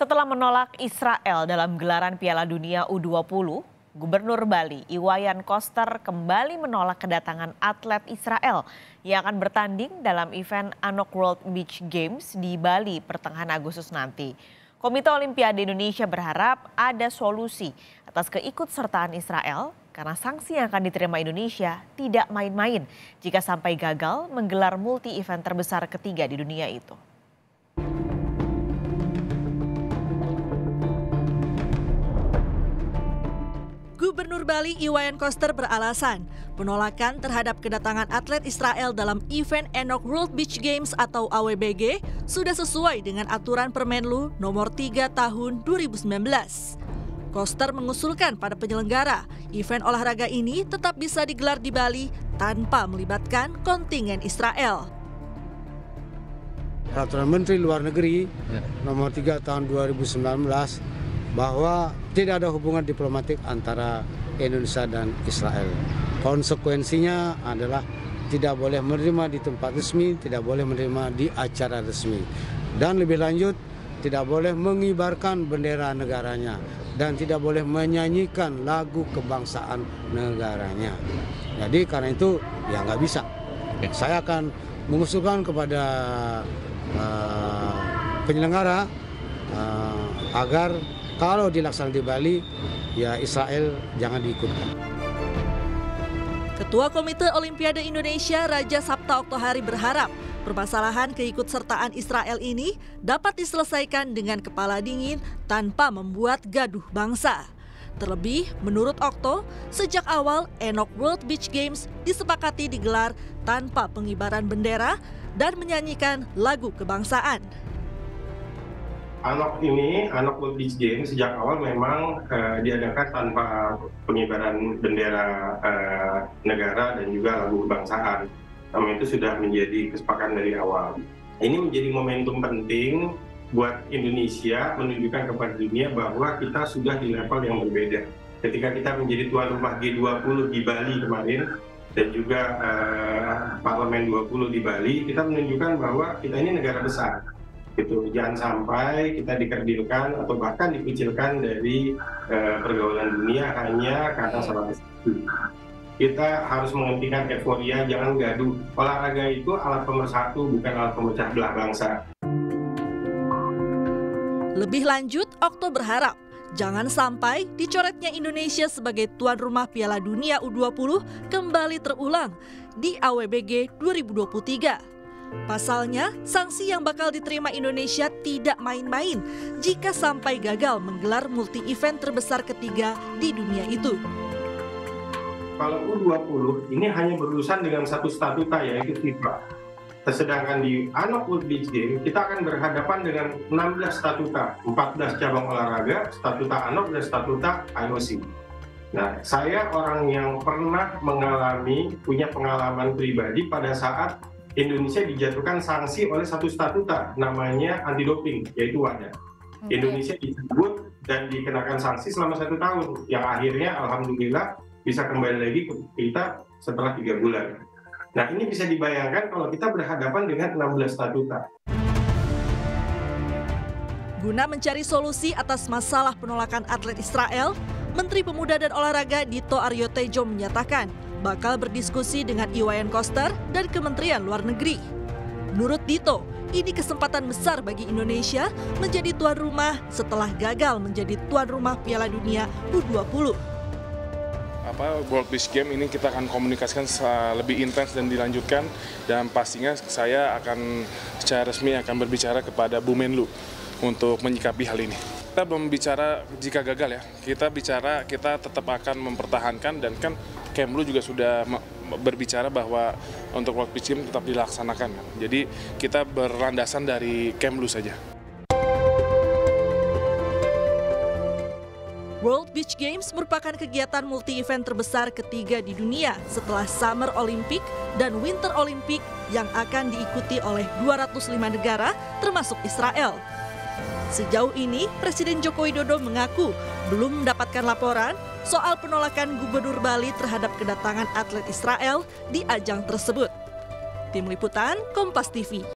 Setelah menolak Israel dalam gelaran Piala Dunia U20, Gubernur Bali Iwayan Koster kembali menolak kedatangan atlet Israel yang akan bertanding dalam event Anok World Beach Games di Bali pertengahan Agustus nanti. Komite Olimpiade Indonesia berharap ada solusi atas keikutsertaan Israel karena sanksi yang akan diterima Indonesia tidak main-main jika sampai gagal menggelar multi-event terbesar ketiga di dunia itu. Gubernur Bali Iwayan Koster beralasan penolakan terhadap kedatangan atlet Israel dalam event Anok World Beach Games atau AWBG sudah sesuai dengan aturan Permenlu nomor 3 tahun 2019. Koster mengusulkan pada penyelenggara event olahraga ini tetap bisa digelar di Bali tanpa melibatkan kontingen Israel. Peraturan Menteri Luar Negeri nomor 3 tahun 2019 bahwa tidak ada hubungan diplomatik antara Indonesia dan Israel. Konsekuensinya adalah tidak boleh menerima di tempat resmi, tidak boleh menerima di acara resmi. Dan lebih lanjut, tidak boleh mengibarkan bendera negaranya dan tidak boleh menyanyikan lagu kebangsaan negaranya. Jadi karena itu ya nggak bisa. Saya akan mengusulkan kepada penyelenggara agar kalau dilaksanakan di Bali, ya Israel jangan diikutkan. Ketua Komite Olimpiade Indonesia Raja Sabta Oktohari berharap permasalahan keikutsertaan Israel ini dapat diselesaikan dengan kepala dingin tanpa membuat gaduh bangsa. Terlebih, menurut Okto, sejak awal Anok World Beach Games disepakati digelar tanpa pengibaran bendera dan menyanyikan lagu kebangsaan. Anok World Beach Games sejak awal memang diadakan tanpa pengibaran bendera negara dan juga lagu kebangsaan. Namun itu sudah menjadi kesepakatan dari awal. Ini menjadi momentum penting buat Indonesia menunjukkan kepada dunia bahwa kita sudah di level yang berbeda. Ketika kita menjadi tuan rumah G20 di Bali kemarin dan juga Parlemen 20 di Bali, kita menunjukkan bahwa kita ini negara besar. Gitu. Jangan sampai kita dikerdilkan atau bahkan dikucilkan dari pergaulan dunia hanya karena salah satu. Kita harus menghentikan euforia, jangan gaduh. Olahraga itu alat pemersatu, bukan alat pemecah belah bangsa. Lebih lanjut, Okto berharap jangan sampai dicoretnya Indonesia sebagai tuan rumah Piala Dunia U20 kembali terulang di AWBG 2023. Pasalnya, sanksi yang bakal diterima Indonesia tidak main-main jika sampai gagal menggelar multi-event terbesar ketiga di dunia itu. Kalau U20 ini hanya berurusan dengan satu statuta yaitu FIFA. Sedangkan di Anok World Beach Games kita akan berhadapan dengan 16 statuta, 14 cabang olahraga, statuta Anok dan statuta IOC. Nah, saya orang yang pernah punya pengalaman pribadi pada saat Indonesia dijatuhkan sanksi oleh satu statuta namanya anti doping yaitu WADA. Indonesia disebut dan dikenakan sanksi selama 1 tahun yang akhirnya alhamdulillah bisa kembali lagi ke kita setelah 3 bulan. Nah, ini bisa dibayangkan kalau kita berhadapan dengan 16 statuta. Guna mencari solusi atas masalah penolakan atlet Israel, Menteri Pemuda dan Olahraga Dito Aryo Tejo menyatakan bakal berdiskusi dengan Iwayan Koster dan Kementerian Luar Negeri. Menurut Dito, ini kesempatan besar bagi Indonesia menjadi tuan rumah setelah gagal menjadi tuan rumah Piala Dunia U20. World Beach Game ini kita akan komunikasikan lebih intens dan dilanjutkan, dan pastinya saya akan secara resmi akan berbicara kepada Bu Menlu untuk menyikapi hal ini. Kita belum bicara jika gagal ya, kita tetap akan mempertahankan, dan kan Kemlu juga sudah berbicara bahwa untuk World Beach Games tetap dilaksanakan. Jadi kita berlandasan dari Kemlu saja. World Beach Games merupakan kegiatan multi-event terbesar ketiga di dunia setelah Summer Olympic dan Winter Olympic yang akan diikuti oleh 205 negara termasuk Israel. Sejauh ini, Presiden Joko Widodo mengaku belum mendapatkan laporan soal penolakan Gubernur Bali terhadap kedatangan atlet Israel di ajang tersebut. Tim Liputan, Kompas TV.